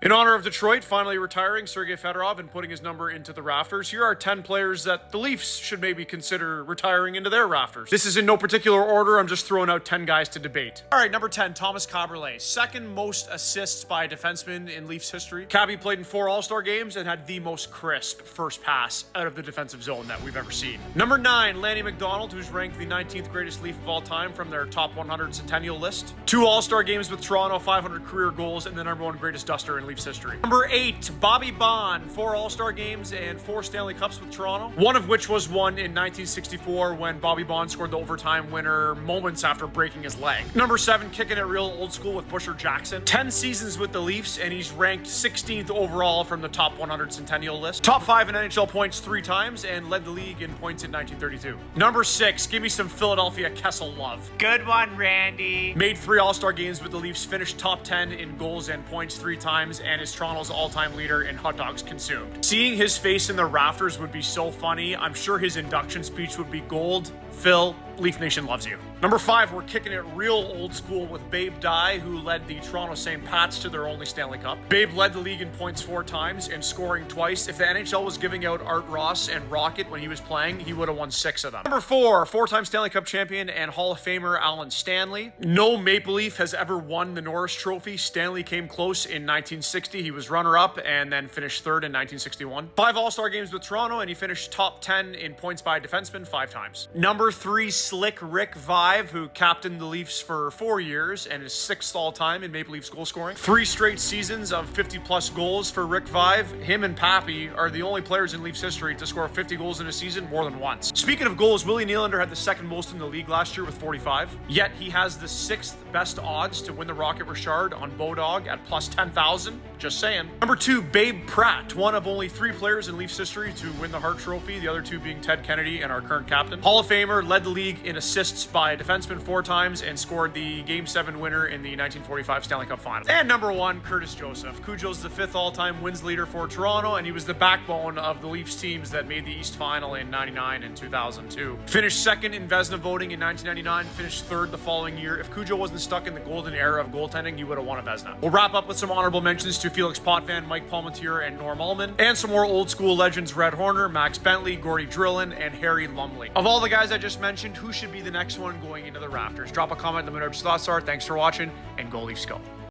In honor of Detroit finally retiring Sergei Fedorov and putting his number into the Rafters, here are 10 players that the Leafs should maybe consider retiring into their Rafters. This is in no particular order, I'm just throwing out 10 guys to debate. Alright, number 10, Thomas Kaberle. Second most assists by a defenseman in Leafs history. Cabby played in 4 All-Star games and had the most crisp first pass out of the defensive zone that we've ever seen. Number 9, Lanny McDonald, who's ranked the 19th greatest Leaf of all time from their top 100 centennial list. 2 All-Star games with Toronto, 500 career goals, and the number 1 greatest duster in Leafs history. Number 8, Bobby Bond, 4 All-Star games and 4 Stanley Cups with Toronto, one of which was won in 1964 when Bobby Bond scored the overtime winner moments after breaking his leg. Number 7, kicking it real old school with Busher Jackson. 10 seasons with the Leafs, and he's ranked 16th overall from the top 100 centennial list. Top 5 in NHL points 3 times and led the league in points in 1932. Number 6, give me some Philadelphia Kessel love. Good one, Randy. Made 3 All-Star games with the Leafs, finished top 10 in goals and points 3 times, and is Toronto's all-time leader in hot dogs consumed. Seeing his face in the Rafters would be so funny. I'm sure his induction speech would be gold. Phil, Leaf Nation loves you. Number 5, we're kicking it real old school with Babe Dye, who led the Toronto St. Pats to their only Stanley Cup. Babe led the league in points 4 times and scoring twice. If the NHL was giving out Art Ross and Rocket when he was playing, he would have won 6 of them. Number 4, 4-time Stanley Cup champion and Hall of Famer Alan Stanley. No Maple Leaf has ever won the Norris Trophy. Stanley came close in 1960. He was runner-up and then finished 3rd in 1961. 5 All-Star games with Toronto, and he finished top 10 in points by defenseman 5 times. Number 3, Slick Rick Vive, who captained the Leafs for 4 years and is 6th all-time in Maple Leafs goal scoring. 3 straight seasons of 50-plus goals for Rick Vive. Him and Pappy are the only players in Leafs history to score 50 goals in a season more than once. Speaking of goals, Willie Nylander had the 2nd most in the league last year with 45, yet he has the 6th best odds to win the Rocket Richard on Bodog at plus 10,000. Just saying. Number 2, Babe Pratt, one of only 3 players in Leafs history to win the Hart Trophy, the other 2 being Ted Kennedy and our current captain. Hall of Famer, led the league in assists by a defenseman 4 times and scored the Game 7 winner in the 1945 Stanley Cup Final. And number 1, Curtis Joseph. Cujo's the 5th all-time wins leader for Toronto, and he was the backbone of the Leafs teams that made the East Final in 99 and 2002. Finished 2nd in Vezina voting in 1999, finished 3rd the following year. If Cujo wasn't stuck in the golden era of goaltending, he would have won a Vezina. We'll wrap up with some honorable mentions to Felix Potvin, Mike Palmentier, and Norm Ullman, and some more old school legends: Red Horner, Max Bentley, Gordy Drillin, and Harry Lumley. Of all the guys I just mentioned, who should be the next one going into the Rafters? Drop a comment in the middle of your thoughts are. Thanks for watching, and go Leafs go.